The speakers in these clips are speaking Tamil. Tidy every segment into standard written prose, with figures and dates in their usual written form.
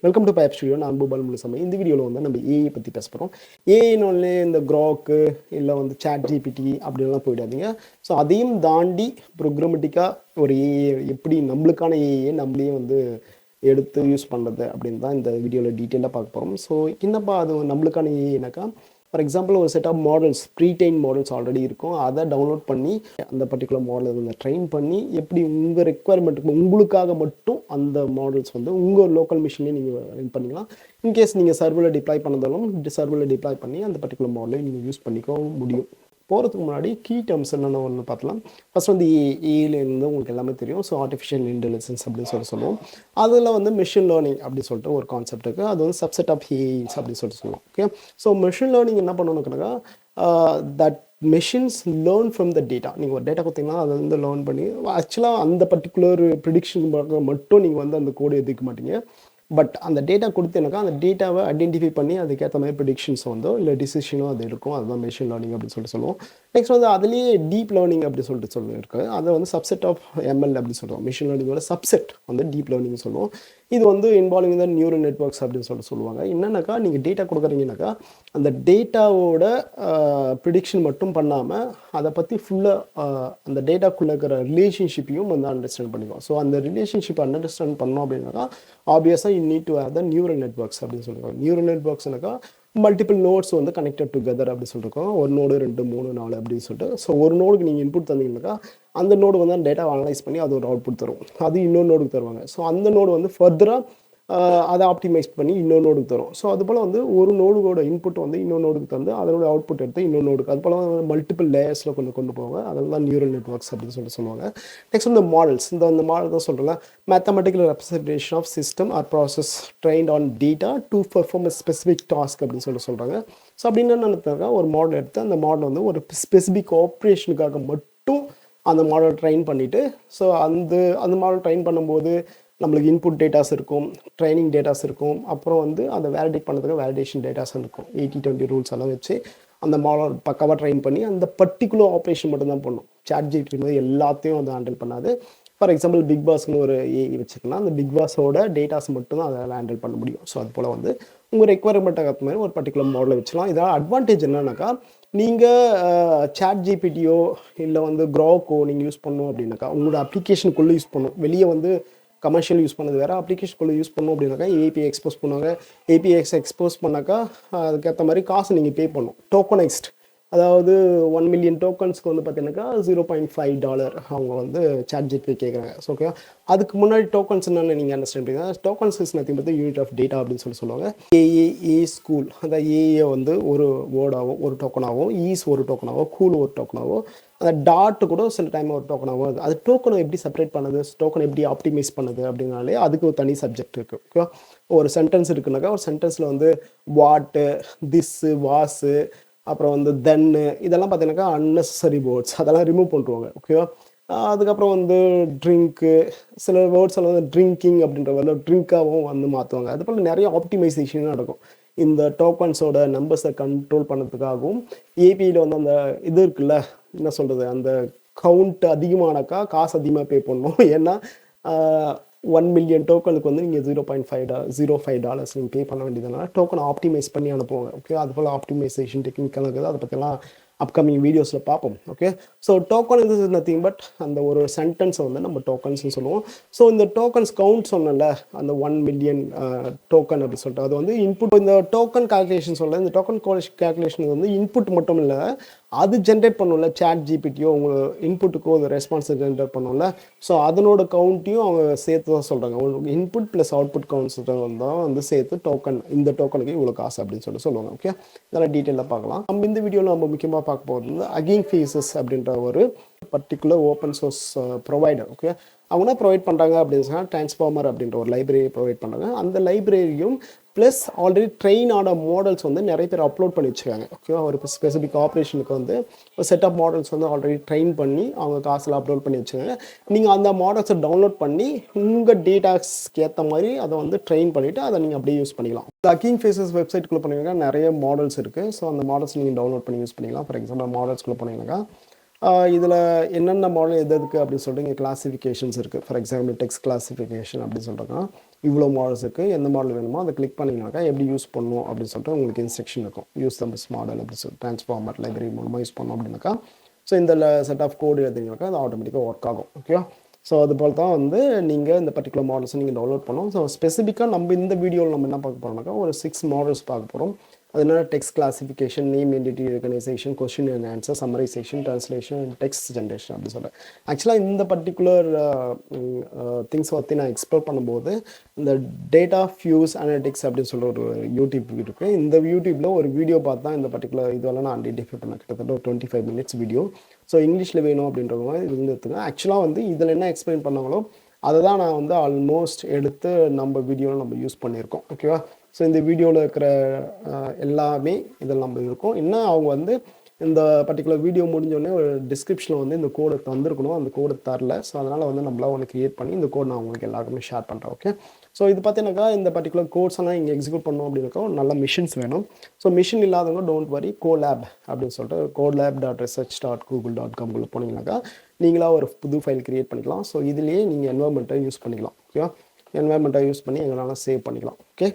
Welcome to pipe studio. நான் பூபால் முழுசாமி. இந்த வீடியோவில் வந்து நம்ம ஏஐ பற்றி பேச போகிறோம். ஏஐன்னு இந்த க்ராக்கு இல்லை வந்து சாட் ஜிபிடி அப்படின்லாம் போயிடாதீங்க. ஸோ அதையும் தாண்டி ப்ரோக்ராமெட்டிக்காக ஒரு ஏஐ எப்படி நம்மளுக்கான ஏஐயை நம்மளே வந்து எடுத்து யூஸ் பண்ணுறது அப்படின்னு தான் இந்த வீடியோவில் டீட்டெயிலாக பார்க்க போகிறோம். ஸோ என்னப்பா அது நம்மளுக்கான ஏஐனாக்கா, ஃபார் எக்ஸாம்பிள் ஒரு set of models, pretrain models already இருக்கும். அதை டவுன்லோட் பண்ணி அந்த பர்டிகுலர் மாடலை வந்து ட்ரெயின் பண்ணி எப்படி உங்கள் ரெக்குவயர்மெண்ட்டுக்கு உங்களுக்காக மட்டும் அந்த மாடல்ஸ் வந்து உங்கள் லோக்கல் மிஷின்லேயே நீங்கள் ரன் பண்ணிக்கலாம். இன்கேஸ் நீங்கள் சர்வரில் டிப்ளாய் பண்ணதாலும் சர்வரில் டிப்ளாய் பண்ணி அந்த பர்டிகுலர் மாடலை நீங்கள் யூஸ் பண்ணிக்க முடியும். போகிறதுக்கு முன்னாடி கீ டேர்ம்ஸ் என்னென்ன ஒன்று பார்க்கலாம். ஃபஸ்ட் வந்து ஏஐலேருந்து உங்களுக்கு எல்லாமே தெரியும். ஸோ ஆர்டிஃபிஷியல் இன்டெலிஜென்ஸ் அப்படின்னு சொல்லுவோம். அதில் வந்து மிஷின் லேர்னிங் அப்படின்னு சொல்லிட்டு ஒரு கான்செப்ட் இருக்குது. அது வந்து சப்செட் ஆஃப் ஏஐஸ் அப்படின்னு சொல்லுவோம். ஓகே, ஸோ மிஷின் லேர்னிங் என்ன பண்ணணும்னாக்கா, that machines learn from the data. நீங்கள் ஒரு டேட்டா கொடுத்தீங்கன்னா அதை வந்து லேர்ன் பண்ணி ஆக்சுவலாக அந்த பர்டிகுலர் ப்ரிடிக்ஷன் மட்டும் நீங்கள் வந்து அந்த கோடு எதிர்க்க மாட்டீங்க. பட் அந்த டேட்டா கொடுத்தேனாக்கா அந்த டேட்டாவை ஐடென்டிஃபை பண்ணி அதுக்கேற்ற மாதிரி ப்ரிடிக்ஷன்ஸ் வந்தோ இல்லை டிசிஷனோ அது இருக்கும். அதுதான் மெஷின் லேர்னிங் அப்படின்னு சொல்லிட்டு சொல்லுவோம். நெக்ஸ்ட் வந்து அதுலேயே டீப் லேர்னிங் அப்படி சொல்லிட்டு சொல்லியிருக்கு. அதை வந்து சப்செட் ஆஃப் எம்எல் அப்படின்னு சொல்லுவோம். மிஷின் லேர்னிங்கோட சப்செட் வந்து டீப் லேர்னிங் சொல்லுவோம். இது வந்து இன்வால்விங் த நியூரல் நெட்வொர்க்ஸ் அப்படின்னு சொல்லுவாங்க. என்னன்னாக்கா, நீங்கள் டேட்டா கொடுக்குறீங்கன்னாக்கா அந்த டேட்டாவோட ப்ரிடிக்ஷன் மட்டும் பண்ணாமல் அதை பற்றி ஃபுல்லாக அந்த டேட்டாக்குள்ளே இருக்கிற ரிலேஷன்ஷிப்பையும் வந்து அண்டர்ஸ்டாண்ட் பண்ணிக்குவோம். ஸோ அந்த ரிலேஷன்ஷிப்பை அண்டர்ஸ்டாண்ட் பண்ணோம் அப்படின்னாக்கா ஆப்வியஸாக you need to have the neural networks அப்படின்னு சொல்லுவாங்க. நியூரல் நெட்வொர்க்ஸ்னாக்கா மல்டிபிள் நோட்ஸ் வந்து கனெக்டட் டுகெதர் அப்படி சொல்லியிருக்கோம். ஒரு நோடு 2 3 4 அப்படின்னு சொல்லிட்டு. ஸோ ஒரு நோடுக்கு நீங்கள் இன்புட் தந்தீங்கன்னாக்கா அந்த நோடு வந்து அந்த டேட்டாவை அனலைஸ் பண்ணி அது ஒரு அவுட்புட் தரும். அது இன்னொரு நோடுக்கு தருவாங்க. ஸோ அந்த நோடு வந்து ஃபர்தராக அதை ஆப்டிமைஸ் பண்ணி இன்னொரு நோடுக்கு தரும். ஸோ அது போல் வந்து ஒரு நோடுவோட இன்புட் வந்து இன்னொரு நோடுக்கு தந்து அதனோட அவுட்புட் எடுத்து இன்னொரு நோடுக்கு அது போல் மல்டிபிள் லேயர்ஸில் கொண்டு போவாங்க. அதெல்லாம் நியூரல் நெட்வொர்க்ஸ் அப்படின்னு சொல்லுவாங்க. நெக்ஸ்ட் வந்து மாடல்ஸ். இந்த மாடல் தான் சொல்கிறேன், mathematical representation of system or process trained on data to perform a specific task அப்படின்னு சொல்கிறாங்க. ஸோ அப்படின்னு என்ன நினைத்தாக்கா, ஒரு மாடல் எடுத்து அந்த மாடல் வந்து ஒரு ஸ்பெசிஃபிக் ஆப்ரேஷனுக்காக மட்டும் அந்த மாடல் ட்ரெயின் பண்ணிவிட்டு, ஸோ அந்த மாடல் ட்ரெயின் பண்ணும்போது நம்மளுக்கு இன்புட் டேட்டாஸ் இருக்கும், ட்ரைனிங் டேட்டாஸ் இருக்கும், அப்புறம் வந்து அதை வேலிடேட் பண்ணுறதுக்கு வேலிடேஷன் டேட்டாஸ் இருக்கும். 80-20 ரூல்ஸ் எல்லாம் வச்சு அந்த மாடல் பக்காவாக ட்ரெயின் பண்ணி அந்த பர்டிகுலர் ஆப்ரேஷன் மட்டும் தான் பண்ணும். ChatGPT மாதிரி எல்லாத்தையும் வந்து ஹேண்டில் பண்ணாது. ஃபார் எக்ஸாம்பிள் பிக் பாஸ்னு ஒரு ஏஐ வச்சுக்கலாம். அந்த பிக் பாஸோட டேட்டாஸ் மட்டும் தான் அதை ஹேண்டில் பண்ண முடியும். ஸோ அது போல் வந்து உங்கள் ரெக்குவயர்மெண்ட்டை கற்ற மாதிரி ஒரு பர்டிகுலர் மாடலை வச்சுக்கலாம். இதோட அட்வான்டேஜ் என்னன்னாக்கா, நீங்கள் ChatGPTயோ இல்லை வந்து க்ராக்கோ நீங்கள் யூஸ் பண்ணணும் அப்படின்னாக்கா உங்களோட அப்ளிகேஷனுக்குள்ளே யூஸ் பண்ணணும். வெளியே வந்து கமர்ஷியல் யூஸ் பண்ணது வேறு, அப்ளிகேஷனுக்குள்ளே யூஸ் பண்ணணும் அப்படின்னாக்கா ஏபிஐ எக்ஸ்போஸ் பண்ணுவாங்க. ஏபிஐஎக்ஸ் எக்ஸ்போஸ் பண்ணாக்கா அதுக்கேற்ற மாதிரி காசு நீங்கள் பே பண்ணணும். டோக்கனைஸ்ட், அதாவது 1 மில்லியன் டோக்கன்ஸ்க்கு வந்து பார்த்தீங்கன்னாக்கா $0.5 அவங்க வந்து ChatGPT கேட்குறாங்க. ஸோ ஓகே, அதுக்கு முன்னாடி டோக்கன்ஸ் என்னென்னு நீங்கள் அண்டர்ஸ்டாண்ட் பண்ணிங்கன்னா, tokens is nothing but unit of data அப்படின்னு சொல்லுவாங்க. ஏஏ ஸ்கூல், அந்த ஏஏ வந்து ஒரு வேர்டாகவும் ஒரு டோக்கனாகவும், ஈஸ் ஒரு டோக்கனாவோ, கூல் ஒரு டோக்கனாவோ, அந்த டாட்டு கூட சில டைம் ஒரு டோக்கனாகவும் இருக்குது. அது டோக்கனை எப்படி செப்பரேட் பண்ணுது, டோக்கனை எப்படி ஆப்டிமைஸ் பண்ணுது அப்படின்னாலே அதுக்கு ஒரு தனி சப்ஜெக்ட் இருக்குது. ஓகேவா, ஒரு சென்டென்ஸ் இருக்குனாக்கா ஒரு சென்டென்ஸில் வந்து வாட்டு, திஸ்ஸு, வாஸு, அப்புறம் வந்து தென்னு, இதெல்லாம் பார்த்தீங்கன்னாக்கா அன்னெசரி வேர்ட்ஸ், அதெல்லாம் ரிமூவ் பண்ணுவாங்க. ஓகேவா, அதுக்கப்புறம் வந்து ட்ரிங்க்கு, சில வேர்ட்ஸ் எல்லாம் வந்து ட்ரிங்கிங் அப்படின்ற வந்து ட்ரிங்காகவும் வந்து மாற்றுவாங்க. அது போல் நிறைய ஆப்டிமைசேஷன் நடக்கும். இந்த டோக்கன்ஸோட நம்பர்ஸை கண்ட்ரோல் பண்ணுறதுக்காகவும் ஏபிஐயில் வந்து அந்த இது இருக்குல்ல, என்ன சொல்கிறது, அந்த கவுண்ட் அதிகமானாக்கா காசு அதிகமாக பே பண்ணணும். ஏன்னா 1 மில்லியன் டோக்கனுக்கு வந்து நீங்கள் $0.05 நீங்கள் பே பண்ண வேண்டியதுனால டோக்கனை ஆப்டிமைஸ் பண்ணி அனுப்புவாங்க. ஓகே, அது போல் ஆப்டிமைசேஷன் டெக்னிக்கெல்லாம் இருக்குது. அதை பற்றிலாம் அப்கமிங் வீடியோஸில் பார்ப்போம். Okay, so token is nothing but அந்த ஒரு சென்டென்ஸை வந்து நம்ம டோக்கன்ஸ்னு சொல்லுவோம். ஸோ இந்த டோக்கன்ஸ் கவுண்ட் சொன்னல, அந்த 1 மில்லியன் டோக்கன் அப்படி சொல்லிட்டு அது வந்து இன்புட். இந்த டோக்கன் கால்குலேஷன் சொல்ல, இந்த டோக்கன் கால்குலேஷன் வந்து இன்புட் மட்டும் இல்லை, அது ஜென்ரேட் பண்ணும்ல ChatGPTயோ உங்கள் இன்புட்டுக்கோ ஒரு ரெஸ்பான்ஸை ஜென்ரேட் பண்ணும்ல. ஸோ அதனோட கவுண்ட்டையும் அவங்க சேர்த்து தான் சொல்கிறாங்க. இன்புட் ப்ளஸ் அவுட்புட் கவுண்ட்ஸ் தான் வந்து சேர்த்து டோக்கன், இந்த டோக்கனுக்கு இவ்வளோ காசு அப்படின்னு சொல்லுவாங்க. ஓகே, இதெல்லாம் டீட்டெயிலாக பார்க்கலாம். நம்ம இந்த வீடியோவில் நம்ம முக்கியமாக பார்க்க போகிறது வந்து அகிங் ஃபேஸஸ் அப்படின்ற ஒரு particular open source provider. Okay, அவங்க ப்ரொவைட் பண்ணுறாங்க அப்படின்னு சொன்னால் டிரான்ஸ்ஃபார்மர் அப்படின்ற ஒரு லைப்ரரி ப்ரொவைட் பண்ணுறாங்க. அந்த லைப்ரரியும் ப்ளஸ் ஆல்ரெடி ட்ரெயின் ஆன மாடல்ஸ் வந்து நிறைய பேர் அப்லோட் பண்ணி வச்சுருக்காங்க. ஓகேவா, ஒரு ஸ்பெசிஃபிக் ஆப்ரேஷனுக்கு வந்து ஒரு செட் ஆஃப் மாடல்ஸ் வந்து ஆல்ரெடி ட்ரெயின் பண்ணி அவங்க காசில் அப்லோட் பண்ணி வச்சுருக்காங்க. நீங்கள் அந்த மாடல்ஸை டவுன்லோட் பண்ணி உங்கள் டேட்டாஸ்க்கு ஏற்ற மாதிரி அதை வந்து ட்ரெயின் பண்ணிவிட்டு அதை நீங்கள் அப்படியே யூஸ் பண்ணிக்கலாம். இந்த அகிங் ஃபேஸஸ் வெப்சைட்குள்ளே பண்ணிங்கன்னா நிறைய மாடல்ஸ் இருக்குது. ஸோ அந்த மாடல்ஸ் நீங்கள் டவுன்லோட் பண்ணி யூஸ் பண்ணிக்கலாம். ஃபார் எக்ஸாம்பிள் மாடல்ஸ்குள்ளே போனீங்கன்னாக்கா இதில் என்னென்ன மாடல் எது இருக்குது அப்படின்னு சொல்லிட்டு இங்கே கிளாஸிஃபிகேஷன்ஸ் இருக்குது. ஃபார் எக்ஸாம்பிள் டெக்ஸ்ட் கிளாஸிஃபிகேஷன் அப்படின்னு சொல்கிறாங்க. இவ்வளோ மாடல்ஸ் இருக்குது, எந்த மாடல் வேணுமோ அதை கிளிக் பண்ணிங்கனாக்கா எப்படி யூஸ் பண்ணணும் அப்படின்னு சொல்லிட்டு உங்களுக்கு இன்ஸ்ட்ரக்ஷன் இருக்கும். யூஸ் தம்பிஸ் மாடல் அப்படி சொல்லி ட்ரான்ஸ்ஃபார்மர் லைப்ரரி மூலமாக யூஸ் பண்ணோம் அப்படின்னாக்கா ஸோ இந்த செட் ஆஃப் கோடு எழுதிங்கனாக்கா அது ஆட்டோமேட்டிக்காக ஒர்க் ஆகும். ஓகேவா? ஸோ அது போல் தான் வந்து நீங்கள் இந்த பர்டிகுலர் மாடல்ஸை நீங்கள் டவுன்லோட் பண்ணோம். ஸோ ஸ்பெசிஃபிக்காக நம்ம இந்த வீடியோவில் நம்ம என்ன பார்க்க போகிறோம்னாக்கா ஒரு 6 மாடல்ஸ் பார்க்க போகிறோம். அது என்ன? Text classification, name entity recognition, question and answer, summarisation, translation, text generation அப்படி சொல்கிறேன். ஆக்சுவலாக இந்த பர்டிகுலர் திங்ஸ் பற்றி நான் எக்ஸ்ப்ளோர் பண்ணும்போது இந்த டேட்டா ஃபியூஸ் அனலிட்டிக்ஸ் அப்படின்னு சொல்கிற ஒரு யூடியூப் இருக்குது. இந்த யூடியூப்பில் ஒரு வீடியோ பார்த்து தான் இந்த பர்டிகுலர் இதெல்லாம் நான் ஐடென்டிஃபை பண்ணேன். கிட்டத்தட்ட ஒரு 25 மினிட்ஸ் வீடியோ. ஸோ இங்கிலீஷில் வேணும் அப்படின்றவங்க இது வந்து எடுத்துங்க. ஆக்சுவலாக வந்து இதில் என்ன எக்ஸ்பிளைன் பண்ணாங்களோ அதை தான் நான் வந்து ஆல்மோஸ்ட் எடுத்து நம்ம வீடியோவில் நம்ம யூஸ் பண்ணியிருக்கோம். ஓகேவா? ஸோ இந்த வீடியோவில் இருக்கிற எல்லாமே இதில் நம்ம இருக்கும். இன்னும் அவங்க வந்து இந்த பர்டிகுலர் வீடியோ முடிஞ்சோடனே ஒரு டிஸ்கிரிப்ஷனில் வந்து இந்த கோடை தந்துருக்கணும், அந்த கோடை தரல. ஸோ அதனால் வந்து நம்மளால் ஒன்று க்ரியேட் பண்ணி இந்த கோட் நான் உங்களுக்கு எல்லாருக்குமே ஷேர் பண்ணுறேன். ஓகே? ஸோ இது பார்த்தீங்கன்னாக்கா இந்த பர்டிகுலர் கோட்ஸ் எல்லாம் இங்கே எக்ஸிக்யூட் பண்ணோம் அப்படின்னாக்கா நல்ல மிஷின்ஸ் வேணும். ஸோ மிஷின் இல்லாதவங்க டோன்ட் வரி, கோலேப் அப்படின்னு சொல்லிட்டு colab.research.google.com போனீங்கன்னாக்கா நீங்களாக ஒரு புது ஃபைல் க்ரியேட் பண்ணிக்கலாம். ஸோ இதுலேயே நீங்கள் என்வரன்மெண்ட்டை யூஸ் பண்ணிக்கலாம். ஓகேவா? என்வரன்மெண்ட்டை யூஸ் பண்ணி எங்களால் சேவ் பண்ணிக்கலாம். ஓகே?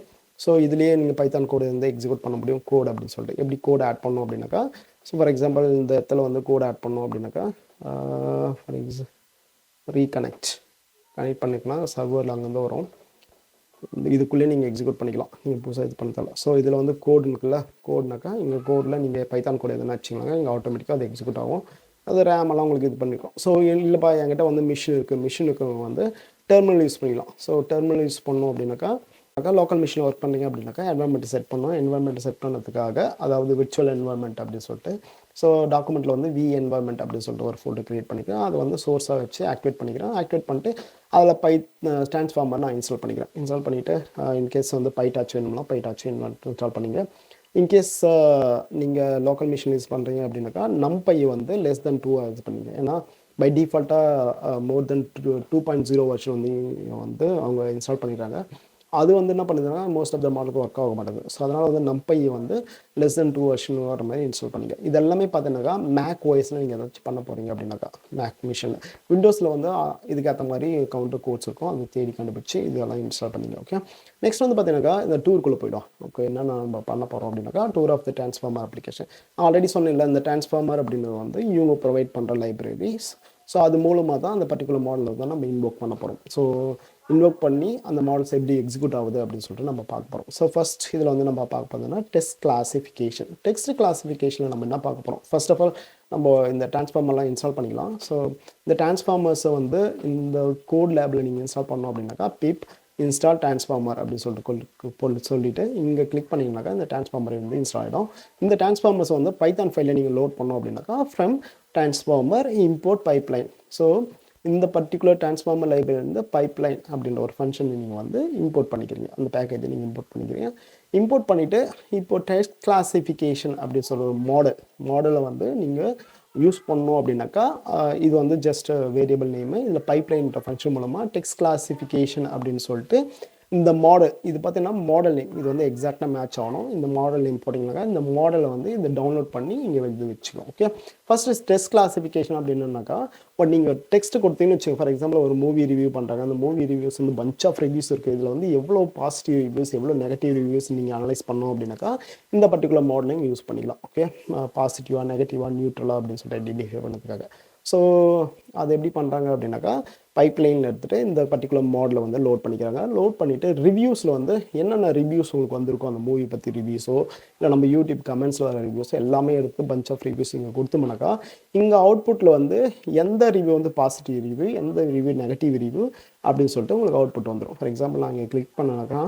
ஸோ இதுலேயே நீங்கள் பைத்தான் கோடு வந்து எக்ஸிக்யூட் பண்ண முடியும். கோட் அப்படின்னு சொல்லிட்டு எப்படி கோட் ஆட் பண்ணணும் அப்படின்னாக்கா, ஸோ ஃபார் எக்ஸாம்பிள் இந்த இடத்துல வந்து கோட் ஆட் பண்ணோம் அப்படின்னாக்கா ஃபார் ரீகனெக்ட் பண்ணிக்கலாம். சர்வரில் அங்கேருந்து வரும். இதுக்குள்ளே நீங்கள் எக்ஸிக்யூட் பண்ணிக்கலாம். நீங்கள் புதுசாக இது பண்ண. ஸோ இதில் வந்து கோடு இருக்குல்ல, கோட்னாக்கா இங்கே கோடில் நீங்கள் பைத்தான் கோடு எதுனா வச்சிங்கனாக்கா இங்கே ஆட்டோமேட்டிக்காக அது எக்ஸிக்யூட் ஆகும். அது ரேமெல்லாம் உங்களுக்கு இது பண்ணிக்கும். ஸோ இல்லைப்பா என்கிட்ட வந்து மிஷினுக்கு வந்து டெர்மினல் யூஸ் பண்ணிக்கலாம். ஸோ டெர்மினல் யூஸ் பண்ணோம் அப்படின்னாக்கா லோக்கல் மிஷினில் ஒர்க் பண்ணுறீங்க அப்படின்னாக்கா என்வரன்மெண்ட் செட் பண்ணோம். என்வரன்மெண்ட் செட் பண்ணதுக்காக அதாவது விர்ச்சுவல் என்வரன்மெண்ட் அப்படின்னு சொல்லிட்டு ஸோ டாக்குமெண்ட்டில் வந்து என்வரன்மெண்ட் அப்படின்னு சொல்லிட்டு ஒரு ஃபோல்டர் க்ரியேட் பண்ணிக்கிறேன். அதை வந்து சோர்ஸாக வச்சு ஆக்டிவேட் பண்ணிக்கிறேன். ஆக்டிவேட் பண்ணிட்டு அதில் ட்ரான்ஸ்ஃபார்மர் நான் இன்ஸ்டால் பண்ணிக்கிறேன். இன்ஸ்டால் பண்ணிவிட்டு இன்கேஸ் வந்து பைட்டாச் வேணும்னா பைட்டாச் இன்ஸ்டால் பண்ணிங்க. இன்கேஸ் நீங்கள் லோக்கல் மிஷின் யூஸ் பண்ணுறீங்க அப்படின்னாக்கா நம்பை வந்து less than 2 இது பண்ணிங்க. ஏன்னா பை டிஃபால்ட்டாக மோர் தென் 2.0 வெர்ஷன் வந்து அவங்க இன்ஸ்டால் பண்ணிடுறாங்க. அது வந்து என்ன பண்ணுதுன்னா மோஸ்ட் ஆஃப் த மாடலுக்கு ஒர்க் ஆக மாட்டேது. ஸோ அதனால் வந்து நம்பை வந்து லெஸ் தென் 2 வெர்ஷன் வர மாதிரி இன்ஸ்டால் பண்ணிங்க. இது எல்லாமே பார்த்தீங்கன்னாக்கா MacOSல நீங்கள் ஏதாச்சும் பண்ண போகிறீங்க அப்படின்னாக்கா மேக் மிஷினில். விண்டோஸில் வந்து இதுக்கேற்ற மாதிரி கவுண்டர் கோட்ஸ் இருக்கும், அது தேடி கண்டுபிடிச்சி இதெல்லாம் இன்ஸ்டால் பண்ணிங்க. ஓகே? நெக்ஸ்ட் வந்து பார்த்தீங்கன்னாக்கா இந்த டூருக்குள்ளே போய்டும். ஓகே? என்ன நம்ம பண்ண போகிறோம் அப்படின்னாக்கா tour of the transformer application. Already சொன்னேன்ல இந்த ட்ரான்ஸ்ஃபார்மர் அப்படின்றது வந்து இவங்க ப்ரொவைட் பண்ணுற லைப்ரரிஸ். ஸோ அது மூலமாக தான் அந்த பர்டிகுலர் மாடலில் தான் நம்ம இன்வோக் பண்ண போகிறோம். ஸோ இன்வோக் பண்ணி அந்த மாடல்ஸ் எப்படி எக்ஸிக்யூட் ஆகுது அப்படின்னு சொல்லிட்டு நம்ம பார்க்க போகிறோம். ஸோ ஃபஸ்ட் இதில் வந்து நம்ம பார்க்க போகிறதுனா டெக்ஸ்ட் கிளாசிஃபிகேஷன். டெக்ஸ்ட் கிளாசிஃபிகேஷனில் நம்ம என்ன பார்க்க போகிறோம்? ஃபர்ஸ்ட் ஆஃப் ஆல் நம்ம இந்த ட்ரான்ஸ்ஃபார்மர்லாம் இன்ஸ்டால் பண்ணிக்கலாம். ஸோ இந்த ட்ரான்ஸ்ஃபார்மர்ஸை வந்து இந்த கோட் லேபில் நீங்கள் இன்ஸ்டால் பண்ணோம் அப்படின்னாக்கா பிப் இன்ஸ்டால் ட்ரான்ஸ்ஃபார்மர் அப்படின்னு சொல்லிட்டு இங்கே கிளிக் பண்ணிங்கனாக்கா இந்த ட்ரான்ஸ்ஃபார்மர் வந்து இன்ஸ்டால் ஆகிடும். இந்த ட்ரான்ஸ்ஃபார்மர்ஸ் வந்து பைத்தான் ஃபைலில் நீங்கள் லோட் பண்ணோம் அப்படின்னாக்கா from transformer import pipeline. So இந்த பர்டிகுலர் ட்ரான்ஸ்ஃபார்மர் லைப்ரரி வந்து பைப்லைன் அப்படின்ற ஒரு ஃபங்க்ஷன் நீங்கள் வந்து இம்போர்ட் பண்ணிக்கிறீங்க. அந்த பேக்கேஜை நீங்கள் இம்போர்ட் பண்ணிக்கிறீங்க. இம்போர்ட் பண்ணிவிட்டு இப்போ டெக்ஸ்ட் கிளாசிஃபிகேஷன் அப்படின்னு சொல்கிற ஒரு மாடலை வந்து நீங்கள் யூஸ் பண்ணோம் அப்படின்னாக்கா இது வந்து ஜஸ்ட் வேரியபிள் நேமு. இதில் பைப்லைன்ற ஃபங்க்ஷன் மூலமாக டெக்ஸ்ட் கிளாசிஃபிகேஷன் அப்படின்னு சொல்லிட்டு இந்த மாடல் இது பார்த்தீங்கன்னா மாடல் நேம் இது வந்து எக்ஸாக்டாக மேட்ச் ஆகணும். இந்த மாடல் நேம் போட்டிங்கனாக்கா இந்த மாடலை வந்து இதை டவுன்லோட் பண்ணி இங்கே வந்து வச்சுக்கோங்க. ஓகே? ஃபர்ஸ்ட் டெக்ஸ்ட் கிளாசிஃபிகேஷன் அப்படின்னாக்கா பட் நீங்கள் டெக்ஸ்ட் கொடுத்தீங்கன்னு வச்சுக்கோங்க. ஃபார் எக்ஸாம்பிள் ஒரு மூவி ரிவ்யூ பண்ணுறாங்க. அந்த மூவி ரிவ்யூஸ் வந்து பஞ்ச் ஆஃப் ரிவ்யூஸ் இருக்குது. இதில் வந்து எவ்வளோ பாசிட்டிவ் ரிவ்யூஸ் எவ்வளோ நெகட்டிவ் ரிவ்யூஸ் நீங்கள் அனலைஸ் பண்ணோம் அப்படின்னாக்கா இந்த பர்டிகுலர் மாடல் நேம் யூஸ் பண்ணிக்கலாம். ஓகே? பாசிட்டிவாக நெகட்டிவாக நியூட்ரலாக அப்படின்னு சொல்லிட்டு ஐடென்டிஃபை பண்ணதுக்காக. ஸோ அது எப்படி பண்ணுறாங்க அப்படின்னாக்கா பைப்லைனில் எடுத்துகிட்டு இந்த பர்டிகுலர் மாடலை வந்து லோட் பண்ணிக்கிறாங்க. லோட் பண்ணிவிட்டு ரிவ்யூஸில் வந்து என்னென்ன ரிவ்யூஸ் உங்களுக்கு வந்திருக்கும் அந்த மூவி பற்றி ரிவ்யூஸோ இல்லை நம்ம யூடியூப் கமெண்ட்ஸில் வர ரிவ்யூஸோ எல்லாமே எடுத்து பஞ்ச் ஆஃப் ரிவ்யூஸ் இங்கே கொடுத்தோம்னாக்கா இங்கே அவுட்புட்டில் வந்து எந்த ரிவ்யூ வந்து பாசிட்டிவ் ரிவ்யூ எந்த ரிவ்யூ நெகட்டிவ் ரிவ்யூ அப்படின்னு சொல்லிட்டு உங்களுக்கு அவுட்புட் வந்துடும். ஃபார் எக்ஸாம்பிள் நான் இங்கே கிளிக் பண்ணாக்கா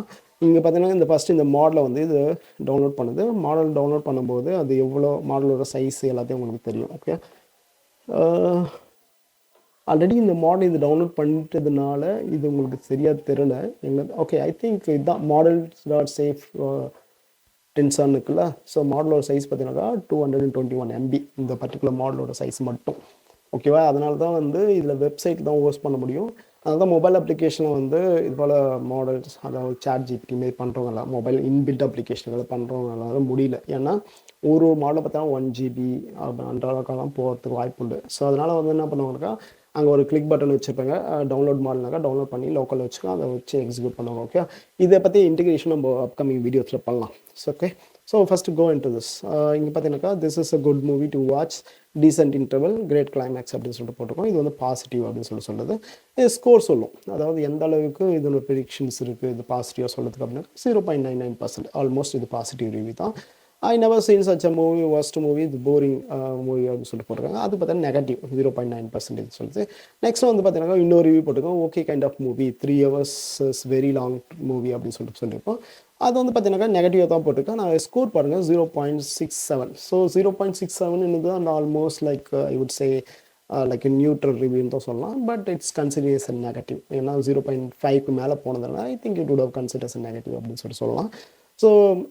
இங்கே பார்த்தீங்கன்னா இந்த ஃபஸ்ட்டு இந்த மாடலை வந்து இது டவுன்லோட் பண்ணுது. மாடல் டவுன்லோட் பண்ணும்போது அது எவ்வளோ மாடலோட சைஸ் எல்லாத்தையும் உங்களுக்கு தெரியும். ஓகே? ஆல்ரெடி இந்த மாடல் இது டவுன்லோட் பண்ணிட்டதுனால இது உங்களுக்கு சரியாக தெரியல எங்களுக்கு. ஓகே, ஐ திங்க் இதுதான் model.safe டென்சான் இருக்குல்ல. ஸோ மாடலோட சைஸ் பார்த்தீங்கன்னாக்கா 221 MB இந்த பர்டிகுலர் மாடலோட சைஸ் மட்டும். ஓகேவா? அதனால தான் வந்து இதில் வெப்சைட் தான் ஹோஸ்ட் பண்ண முடியும். அதனால தான் மொபைல் அப்ளிகேஷனை வந்து இது போல் மாடல்ஸ் அதாவது ChatGPT மாரி பண்ணுறவங்களாம் மொபைல் இன்பில்ட் அப்ளிகேஷன்களை பண்ணுறவங்களால முடியல. ஏன்னா ஒரு மாடலை பார்த்தா 1 GB அந்த அளவுக்கெல்லாம் போகிறதுக்கு வாய்ப்பு உண்டு. ஸோ அதனால் வந்து என்ன பண்ணுவாங்கனாக்கா அங்கே ஒரு கிளிக் பட்டன் வச்சுருப்பாங்க, டவுன்லோட் மாடல்னாக்கா டவுன்லோட் பண்ணி லோக்கலில் வச்சுக்கோ, அதை வச்சு எக்ஸிக்யூட் பண்ணுவாங்க. ஓகே, இதை பற்றி இன்டிகிரேஷன் நம்ம அப்கமிங் வீடியோஸில் பண்ணலாம். Okay, so first go into this. இங்கே பார்த்தீங்கன்னாக்கா this is a good movie to watch, decent interval, great climax அப்படின்னு சொல்லிட்டு போட்டிருக்கோம். இது வந்து பாசிட்டிவ் அப்படின்னு சொல்லுது. இது ஸ்கோர் சொல்லும், அதாவது எந்த அளவுக்கு இதோட ப்ரெடிக்ஷன்ஸ் இருக்குது இது பாசிட்டிவாக சொல்லுறதுக்கு அப்படின்னா 0.99%. ஆல்மோஸ்ட் இது பாசிட்டிவ் ரிவ்யூ தான். I never seen such a movie, worst movie, இது போரிங் மூவி அப்படின்னு சொல்லிட்டு போட்டிருக்காங்க. அது பார்த்தீங்கன்னா நெகட்டிவ் 0.9% சொல்லுது. நெக்ஸ்ட் வந்து பார்த்தீங்கன்னா இன்னொரு ரிவ்யூ போட்டிருக்கோம், okay kind of movie, 3 hours is very long movie அப்படின்னு சொல்லியிருக்கோம். அது வந்து பார்த்தீங்கன்னா நெகட்டிவாக தான் போட்டிருக்கேன். நான் ஸ்கோர் பாருங்கள் 0.67. So 0.67 and almost like I would say like neutral ரிவ்யூன்னு தான் சொல்லலாம். But it's considers a negative. ஏன்னா 0.5க்கு மேலே போனதுனால I think it would have considers a negative அப்படின்னு சொல்லலாம். ஸோ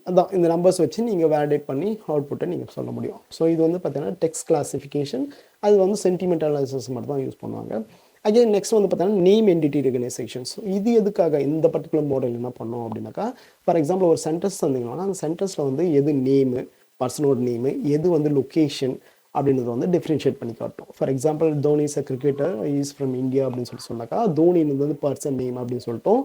அதான் இந்த நம்பர்ஸ் வச்சு நீங்கள் வேலிடேட் பண்ணி அவுட்புட்டை நீங்கள் சொல்ல முடியும். ஸோ இது வந்து பார்த்தீங்கன்னா டெக்ஸ்ட் கிளாசிஃபிகேஷன், அது வந்து சென்டிமெண்ட் அனாலிசிஸ் மட்டும் தான் யூஸ் பண்ணுவாங்க. அகைன் நெக்ஸ்ட் வந்து பார்த்தீங்கன்னா நேம் என்டிட்டி ரெகனைசேஷன்ஸ். இது எதுக்காக இந்த பர்டிகுலர் மாடல் என்ன பண்ணோம் அப்படின்னாக்கா, ஃபார் எக்ஸாம்பிள் ஒரு சென்டென்ஸ் தந்தீங்கன்னா அந்த சென்டென்ஸில் வந்து எது நேமு, பர்சனோட நேமு, எது வந்து லொக்கேஷன் அப்படின்றத வந்து டிஃப்ரென்ஷியேட் பண்ணி காட்டும். For example Dhoni is a cricketer, is from India அப்படின்னு சொன்னாக்கா தோனின்றது வந்து பர்சன் நேம் அப்படின்னு சொல்லிட்டோம்,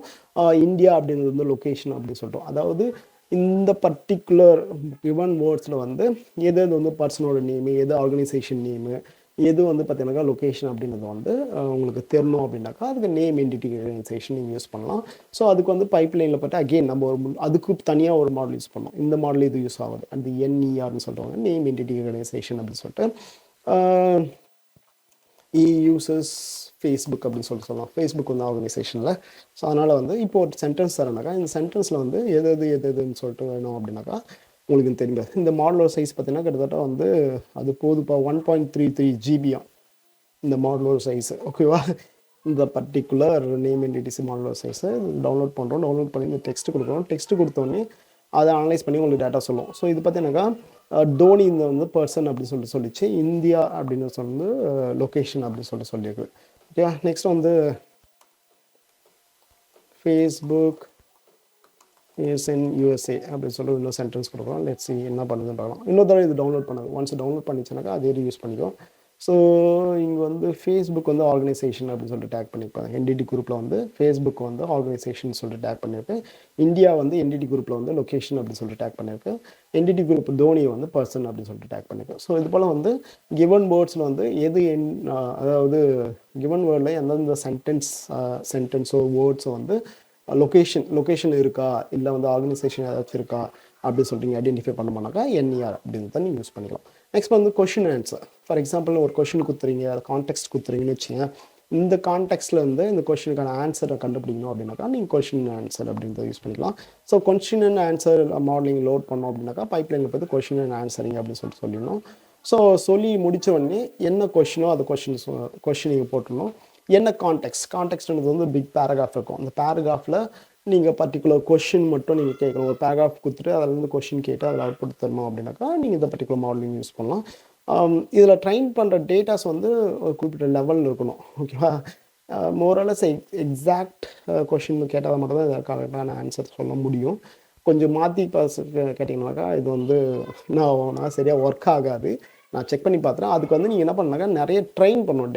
இந்தியா அப்படின்றது வந்து லொக்கேஷன் அப்படின்னு சொல்லிட்டோம். அதாவது இந்த பர்டிகுலர் கிவன் வேர்ட்ஸில் வந்து எது எது வந்து பர்சனோட நேமு, எது ஆர்கனைசேஷன் நேமு, எது வந்து பார்த்தீங்கன்னாக்கா லொக்கேஷன் அப்படின்றது வந்து உங்களுக்கு தெரியணும் அப்படின்னாக்கா அதுக்கு நேம் என்டிட்டி ரெகனைசேஷன் நீங்கள் யூஸ் பண்ணலாம். ஸோ அதுக்கு வந்து பைப்லைனில் பார்த்து அகெயின் நம்ம ஒரு அதுக்கு தனியாக ஒரு மாடல் யூஸ் பண்ணோம். இந்த மாடல் இது யூஸ் ஆகுது, அந்த என்இஆர்னு சொல்லுவாங்க, நேம் என்டிட்டி ரெகனைசேஷன் அப்படின்னு சொல்லிட்டு. யூசஸ் ஃபேஸ்புக் அப்படின்னு சொல்லலாம். ஃபேஸ்புக் வந்து ஆர்கனைசேஷனில். ஸோ அதனால் வந்து இப்போ ஒரு சென்டென்ஸ் தரேனாக்கா இந்த சென்டென்ஸில் வந்து எதுன்னு சொல்லிட்டு வேணும் அப்படின்னாக்கா உங்களுக்கு தெரியாது. இந்த மாடலோட சைஸ் பார்த்தீங்கன்னா கிட்டத்தட்ட வந்து அது போதுப்பா 1.33 GB இந்த மாடலோட சைஸு. ஓகேவா, இந்த பர்டிகுலர் நேம் என்டிடிசி மாடலோட சைஸை டவுன்லோட் பண்ணுறோம். டவுன்லோட் பண்ணி இந்த டெக்ஸ்ட் கொடுக்குறோம். டெக்ஸ்ட் கொடுத்தோன்னே அதை அனலைஸ் பண்ணி உங்களுக்கு டேட்டா சொல்லும். ஸோ இது பார்த்தீங்கன்னாக்கா தோனி இந்த வந்து பர்சன் அப்படின்னு சொல்லிச்சு, இந்தியா அப்படின்னு சொல்லி லொக்கேஷன் அப்படின்னு சொல்லியிருக்கு. ஓகே, நெக்ஸ்ட் வந்து ஃபேஸ்புக் இஸ் இன் யூஎஸ்ஏ அப்படின்னு சொல்லி இன்னொரு சென்டென்ஸ் கொடுக்குறோம். லெட்ஸ் சி என்ன பண்ணுதுன்னு பார்க்கலாம். இன்னொரு தடவை இது டவுன்லோட் பண்ணது, ஒன்ஸ் டவுன்லோட் பண்ணிச்சுனாக்கா அதே யூஸ் பண்ணிக்கும். ஸோ இங்கே வந்து ஃபேஸ்புக் வந்து ஆர்கனைசேஷன் அப்படின்னு சொல்லிட்டு டேக் பண்ணியிருப்பாங்க. என்டிடி குரூப்பில் வந்து ஃபேஸ்புக் வந்து ஆர்கனைசேஷன் சொல்லிட்டு டேக் பண்ணியிருக்கு. இந்தியா வந்து என்டிடி குரூப்பில் வந்து லொக்கேஷன் அப்படின்னு சொல்லிட்டு டேக் பண்ணியிருக்கு. என்டிடி குரூப் தோனி வந்து பர்சன் அப்படின்னு சொல்லிட்டு டேக் பண்ணியிருக்கு. ஸோ இது போல் வந்து கிவன் வேர்ட்ஸில் வந்து எது அதாவது கிவன் வேர்டில் எந்தெந்த சென்டென்ஸோ வேர்ட்ஸோ வந்து லொக்கேஷன் இருக்கா இல்லை வந்து ஆர்கனைசேஷன் ஏதாச்சும் இருக்கா அப்படின்னு சொல்லிட்டு ஐடென்டிஃபை பண்ணோம்னாக்கா என்இஆர் அப்படின்னு தான் நீங்கள் யூஸ் பண்ணிக்கலாம். நெக்ஸ்ட் வந்து கொஷின் ஆன்சர். ஃபார் எக்ஸாம்பிள் ஒரு கொஷின் கொடுத்துறீங்க, அதை கான்டெக்ட் கொடுத்துறீங்கன்னு வச்சுங்க. இந்த கான்டெக்ட்டில் வந்து இந்த கொஷினுக்கான ஆன்சரை கண்டுபிடிக்கணும் அப்படின்னாக்கா நீங்கள் கொஷின் ஆன்சர் அப்படின்றத யூஸ் பண்ணிக்கலாம். So question and answer modelling load பண்ணோம் அப்படின்னாக்கா பைப்லைனில் பார்த்து கொஷின் அண்ட் ஆன்சரிங் அப்படின்னு சொல்லிடணும். ஸோ சொல்லி முடித்த உடனே என்ன கொஷினோ அது கொஷின் நீங்கள் போட்டுடணும். என்ன கான்டெக்ட்ன்றது வந்து பிக் பேராகிராஃப் இருக்கும். அந்த பேராகிராஃபில் நீங்கள் பர்டிகுலர் கொஷின் மட்டும் நீங்கள் கேட்கணும். ஒரு பேராகிராஃப் கொடுத்துட்டு அதில் இருந்து கொஷின் கேட்டு அதில் அவுட்புட் தரணும் அப்படின்னாக்கா நீங்கள் இந்த பர்டிகுலர் மாடலிங் யூஸ் பண்ணலாம். இதில் ட்ரைன் பண்ணுற டேட்டாஸ் வந்து ஒரு குறிப்பிட்ட லெவலில் இருக்கணும். ஓகேவா, மோரலஸ் எக்ஸாக்ட் கொஷின் கேட்டால் மட்டும் தான் இதை கரெக்டான ஆன்சர் சொல்ல முடியும். கொஞ்சம் மாற்றி கேட்டிங்கனாக்கா இது வந்து நான் சரியாக ஒர்க் ஆகாது. நான் செக் பண்ணி பார்த்துறேன். அதுக்கு வந்து நீங்கள் என்ன பண்ணாக்கா நிறைய ட்ரெயின் பண்ணணும்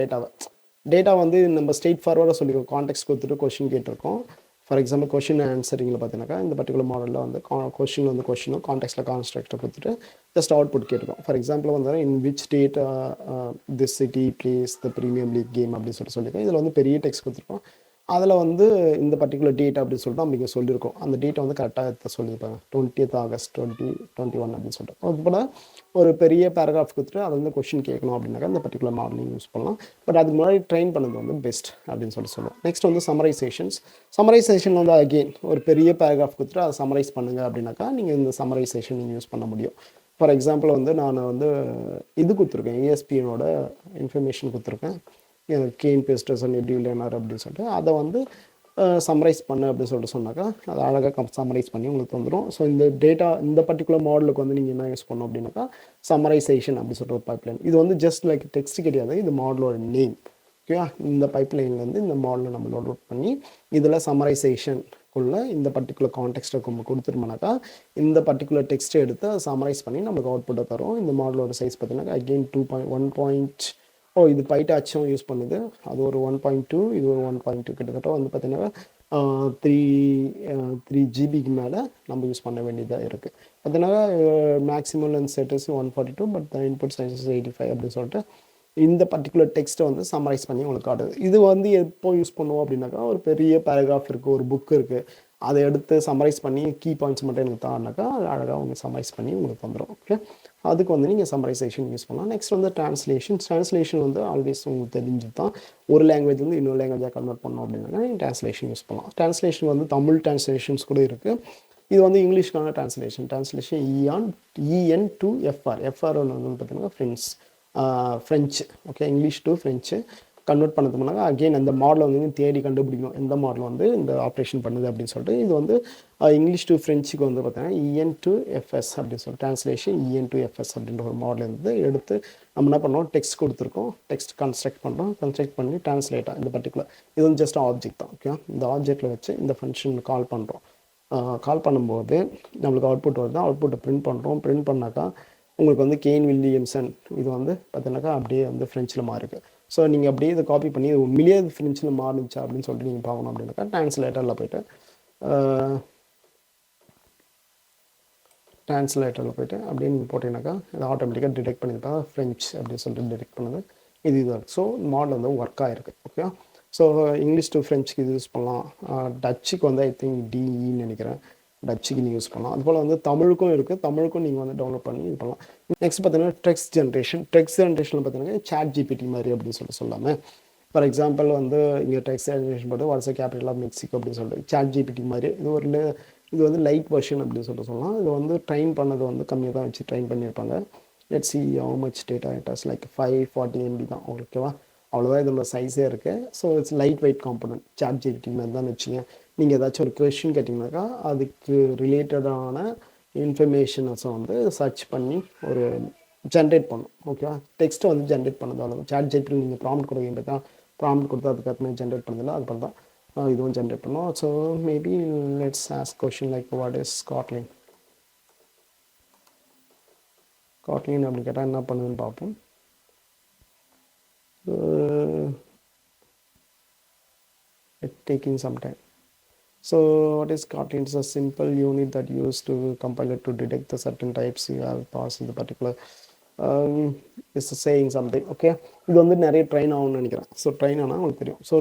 டேட்டா வந்து நம்ம ஸ்ட்ரெயிட் ஃபார்வர்டாக சொல்லியிருக்கோம். கான்டெக்ட் கொடுத்துட்டு கொஷின் கேட்டிருக்கோம். ஃபார் எக்ஸாம்பிள் கொஷின் ஆன்சரிங்கில் பார்த்தீங்கன்னாக்கா இந்த பர்டிகுலர் மாடலில் வந்து கொஷின் வந்து கொஷினும் கான்டெக்ட்டில் கான்ஸ்ட்ரக்டர் கொடுத்துட்டு ஜஸ்ட் அவுட்புட் கேட்டிருக்கோம். ஃபார் எக்ஸாம்பிள் வந்து in which date this city plays the premium league game அப்படின்னு சொல்லியிருக்கோம். இதில் வந்து பெரிய டெக்ஸ்ட் கொடுத்துருக்கோம். அதில் வந்து இந்த பர்டிகுலர் டேட் அப்படின்னு சொல்லிட்டு நம்ம இங்கே சொல்லியிருக்கோம். அந்த டேட்டை வந்து கரெக்டாக சொல்லியிருப்பாங்க 20th August 2021 அப்படின்னு சொல்லிட்டு. அதுபோல் ஒரு பெரிய பேராகிராஃப் கொடுத்துட்டு அதை வந்து கொஷின் கேட்கணும் அப்படின்னாக்கா இந்த பர்டிகுலர் மாடலிங் யூஸ் பண்ணலாம். பட் அதுக்கு முன்னாடி ட்ரெயின் பண்ணது வந்து பெஸ்ட் அப்படின்னு சொல்லுவோம். நெக்ஸ்ட் வந்து சம்மரைசேஷன் வந்து அகெயின் ஒரு பெரிய பேராகிராஃப் கொடுத்துட்டு அதை சம்மரைஸ் பண்ணுங்கள் அப்படின்னாக்கா நீங்கள் இந்த சம்மரைசேஷன் நீங்கள் யூஸ் பண்ண முடியும். ஃபார் எக்ஸாம்பிள் வந்து நான் வந்து இது கொடுத்துருக்கேன், ESPNோட இன்ஃபர்மேஷன் கொடுத்துருக்கேன், கேன் பேஸ்டர்ஸ் அண்ட் எப்படி லேர்னர் அப்படின்னு சொல்லிட்டு அதை வந்து சம்மரைஸ் பண்ணு அப்படின்னு சொல்லிட்டு சொன்னாக்கா அதை அழகாக சம்மரைஸ் பண்ணி உங்களுக்கு வந்துடும். ஸோ இந்த டேட்டா இந்த பர்டிகுலர் மாடலுக்கு வந்து நீங்கள் என்ன யூஸ் பண்ணணும் அப்படின்னாக்கா சம்மரைசேஷன் அப்படின்னு சொல்லிட்டு ஒரு பைப்லைன். இது வந்து ஜஸ்ட் லைக் டெக்ஸ்ட் கிடையாது, இது மாடலோட நேம். ஓகேவா, இந்த பைப்லைன்லேருந்து இந்த மாடலை நம்ம லோட் பண்ணி இதில் சம்மரைசேஷனுக்குள்ளே இந்த பர்டிகுலர் கான்டெக்ஸ்ட்டை நம்ம கொடுத்துருமோனாக்கா இந்த பர்டிகுலர் டெக்ஸ்ட்டை எடுத்து சம்மரைஸ் பண்ணி நமக்கு அவுட்புட்டை தரும். இந்த மாடலோட சைஸ் பார்த்தீங்கன்னா அகெயின் 1.1 இது பைட்டாச்சும் யூஸ் பண்ணுது. அது ஒரு 1.2, இது ஒரு 1.2, கிட்டத்தட்ட வந்து பார்த்தீங்கன்னா 3 3 ஜிபிக்கு மேலே நம்ம யூஸ் பண்ண வேண்டியதாக இருக்குது. பார்த்தீங்கன்னா maximum length set is 142, but the input size is 85 அப்படின்னு சொல்லிட்டு இந்த பர்டிகுலர் டெக்ஸ்ட்டை வந்து சம்மரைஸ் பண்ணி உங்களுக்கு காட்டுது. இது வந்து எப்போ யூஸ் பண்ணுவோம் அப்படின்னாக்கா, ஒரு பெரிய பேராகிராஃப் இருக்குது, ஒரு புக் இருக்குது, அதை எடுத்து சம்மரைஸ் பண்ணி கீ பாயிண்ட்ஸ் மட்டும் எனக்கு தான்னாக்கா அது அழகாக உங்களுக்கு சம்மரைஸ் பண்ணி உங்களுக்கு வந்துடும். ஓகே, அதுக்கு வந்து நீங்கள் சம்மரைசேஷன் யூஸ் பண்ணலாம். நெக்ஸ்ட் வந்து ட்ரான்ஸ்லேஷன் வந்து ஆல்வேஸ் உங்களுக்கு தெரிஞ்சு தான். ஒரு லாங்குவேஜ் வந்து இன்னொரு லாங்குவேஜாக கன்வெர்ட் பண்ணோம் அப்படின்னா நீங்கள் ட்ரான்ஸ்லேஷன் யூஸ் பண்ணலாம். ட்ரான்ஸ்லேஷன் வந்து தமிழ் ட்ரான்ஸ்லேஷன்ஸ் கூட இருக்குது. இது வந்து இங்கிலீஷ்க்கான ட்ரான்ஸ்லேஷன் இஎன் டு எஃப்ஆர் வந்து பார்த்தீங்கன்னா French. Okay, English to French convert பண்ணதுனால அகெயின் அந்த மாடலை வந்து தேடி கண்டுபிடிக்கணும், எந்த மாடல் வந்து இந்த ஆப்ரேஷன் பண்ணுது அப்படின்னு சொல்லிட்டு. இது வந்து இங்கிலீஷ் டு ஃப்ரெஞ்சுக்கு வந்து பார்த்தீங்கன்னா இஎன் டு எஃப்எஸ் அப்படின்னு சொல்லிட்டு ட்ரான்ஸ்லேஷன் இஎன் டு எஃப்எஸ் அப்படின்ற ஒரு மாடல் வந்து எடுத்து நம்ம என்ன பண்ணோம், டெக்ஸ்ட் கொடுத்துருக்கோம், டெக்ஸ்ட் கன்ஸ்ட்ரக்ட் பண்ணி ட்ரான்ஸ்லேட்டாக இந்த பர்டிகுலர் இது வந்து ஜஸ்ட் ஆப்ஜெக்ட் தான். ஓகே, இந்த ஆப்ஜெக்டில் வச்சு இந்த ஃபங்க்ஷன் கால் பண்ணுறோம். கால் பண்ணும்போது நம்மளுக்கு அவுட்புட் வருது. அவுட்புட்டை பிரிண்ட் பண்ணாக்கா உங்களுக்கு வந்து கெயின் வில்லியம்சன் இது வந்து பார்த்தீங்கன்னாக்கா அப்படியே வந்து ஃப்ரெஞ்சில் மாறிருக்கு. ஸோ நீங்கள் அப்படியே இதை காப்பி பண்ணி இது உண்மையிலேயே அது ஃப்ரெஞ்சில் மாறிச்சா அப்படின்னு சொல்லிட்டு நீங்கள் பார்க்கணும் அப்படின்னாக்கா ட்ரான்ஸ்லேட்டரில் போய்ட்டு அப்படியே நீங்கள் போட்டிங்கனாக்கா இது ஆட்டோமேட்டிக்காக டிடெக்ட் பண்ணிட்டா ஃப்ரெஞ்ச் அப்படின்னு சொல்லிட்டு டிடெக்ட் பண்ணுது. இதுதான். ஸோ மாடல் வந்து ஒர்க் ஆகிருக்கு. ஓகே, ஸோ இங்கிலீஷ் டு ஃப்ரெஞ்சுக்கு இது யூஸ் பண்ணலாம். டச்சுக்கு வந்து ஐ திங்க் டிஇன்னு நினைக்கிறேன், டச்சுக்கு நீங்கள் யூஸ் பண்ணலாம். அதுபோல் வந்து தமிழுக்கும் இருக்குது, தமிழுக்கும் நீங்கள் வந்து டவுன்லோட் பண்ணி இது பண்ணலாம். நெக்ஸ்ட் பார்த்தீங்கன்னா டெக்ஸ்ட் ஜென்ரேஷனில் பார்த்தீங்கன்னா ChatGPT மாதிரி அப்படின்னு சொல்லாமல், ஃபார் எக்ஸாம்பிள் வந்து இங்கே டெக்ஸ்ட் ஜென்ரேஷன் போட்டு வாட்ஸ் கேபிட்டல் ஆஃப் மெக்சிகோ அப்படின்னு சொல்லிட்டு ChatGPT மாதிரி இது வந்து லைட் வெர்ஷன் அப்படின்னு சொல்லலாம். இது வந்து ட்ரைன் பண்ணது வந்து கம்மியாக தான் வச்சு ட்ரைன் பண்ணியிருப்பாங்க. Let's see how much data it has, like 540 MB தான். ஓகேவா, அவ்வளோதான் இதோட சைஸே இருக்குது. So it's light weight component. ChatGPT மாதிரி தான் வச்சுங்க. நீங்கள் ஏதாச்சும் ஒரு கொஸ்டின் கேட்டிங்கனாக்கா அதுக்கு ரிலேட்டடான இன்ஃபர்மேஷன்ஸை வந்து சர்ச் பண்ணி ஒரு ஜென்ரேட் பண்ணும். ஓகேவா, டெக்ஸ்ட்டை வந்து ஜென்ரேட் பண்ணது அவ்வளோ. ChatGPT நீங்கள் ப்ராம்ப்ட் கொடுக்க தான், ப்ராம்ப்ட் கொடுத்து அதுக்கப்புறமே ஜென்ரேட் பண்ணதில்ல, அது போல் தான் இதுவும் ஜென்ரேட் பண்ணும். So maybe let's ask question like what is Kotlin அப்படின்னு கேட்டால் என்ன பண்ணுதுன்னு பார்ப்போம். It's taking some time. So what is Kotlin? It's a simple unit that used to compile it to detect the certain types you have passed in the particular it's saying something. Okay, இது வந்து நிறைய ட்ரைன் ஆகும்னு நினைக்கிறேன். ஸோ ட்ரைன் ஆனால் உங்களுக்கு தெரியும். ஸோ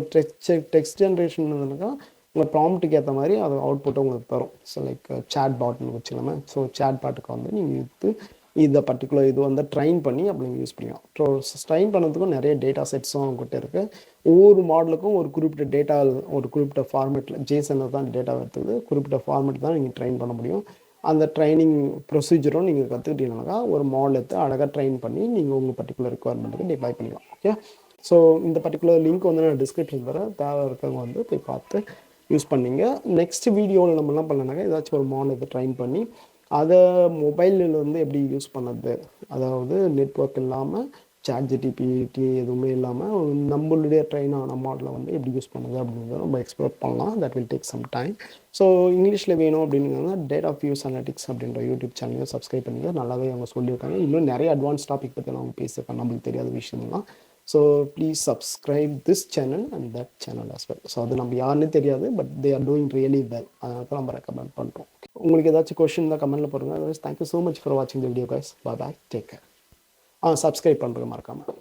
டெக்ஸ்ட் ஜென்ரேஷன் இருந்ததுனாக்கா உங்கள் ப்ராம்ப்ட்டுக்கு ஏற்ற மாதிரி அது அவுட்புட்டை உங்களுக்கு தரும். ஸோ லைக் சேட் பாட்னு வச்சுக்கலாமே. ஸோ சேட் பாட்டுக்கு வந்து நீங்கள் இந்த பர்டிகுலர் இது வந்து ட்ரைன் பண்ணி அப்படி நீங்கள் யூஸ் பண்ணிக்கலாம். ஸோ ட்ரைன் பண்ணதுக்கும் நிறைய டேட்டா செட்ஸும் அவங்ககிட்ட இருக்குது. ஒவ்வொரு மாடலுக்கும் ஒரு குறிப்பிட்ட டேட்டா, ஒரு குறிப்பிட்ட ஃபார்மேட்டில் ஜேசனில் தான் டேட்டா எடுத்துக்குது. குறிப்பிட்ட ஃபார்மேட் தான் நீங்கள் ட்ரைன் பண்ண முடியும். அந்த ட்ரைனிங் ப்ரொசீஜரும் நீங்கள் கற்றுக்கிட்டீங்கன்னாக்கா ஒரு மாடல் எடுத்து அழகாக ட்ரைன் பண்ணி நீங்கள் உங்கள் பர்டிகுலர் ரெக்குவயர்மெண்ட்டுக்கு டிப்ளாய் பண்ணிக்கலாம். ஓகே, ஸோ இந்த பர்டிகுலர் லிங்க் வந்து நான் டிஸ்கிரிப்ஷன் தரேன், தேவை இருக்கவங்க வந்து போய் பார்த்து யூஸ் பண்ணிங்க. நெக்ஸ்ட் வீடியோவில் நம்ம என்ன பண்ணலாம்னாக்கா ஏதாச்சும் ஒரு மாடல் எடுத்து ட்ரைன் பண்ணி அதை மொபைலில் வந்து எப்படி யூஸ் பண்ணது, அதாவது நெட்ஒர்க் இல்லாமல் ChatGPT எதுவுமே இல்லாமல் நம்மளுடைய ட்ரெயின் ஆன மாடலை வந்து எப்படி யூஸ் பண்ணுது அப்படிங்கிறத நம்ம எக்ஸ்ப்ளோர் பண்ணலாம். That will take some time. So இங்கிலீஷில் வேணும் அப்படின்னா டேட்டா வியூஸ் அனலிட்டிக்ஸ் அப்படின்ற யூடியூப் சேனலையும் சப்ஸ்கிரைப் பண்ணிங்க. நல்லாவே அவங்க சொல்லியிருக்காங்க. இன்னும் நிறைய அட்வான்ஸ் டாபிக் பற்றி அவங்க பேசியிருக்காங்க, நம்மளுக்கு தெரியாத விஷயம்லாம். So please subscribe this channel and that channel as well. So அது நம்ம யாருன்னே தெரியாது, but they are doing really well. அதனால தான் நம்ம ரெக்கமெண்ட் பண்ணுறோம். உங்களுக்கு ஏதாச்சும் கொஸ்டின் தான் கமெண்ட்டில் போடுங்க. Otherwise thank you so much for வாட்சிங் the video guys. Bye, take care. Subscribe பண்ணுறேன் மறக்காமல்.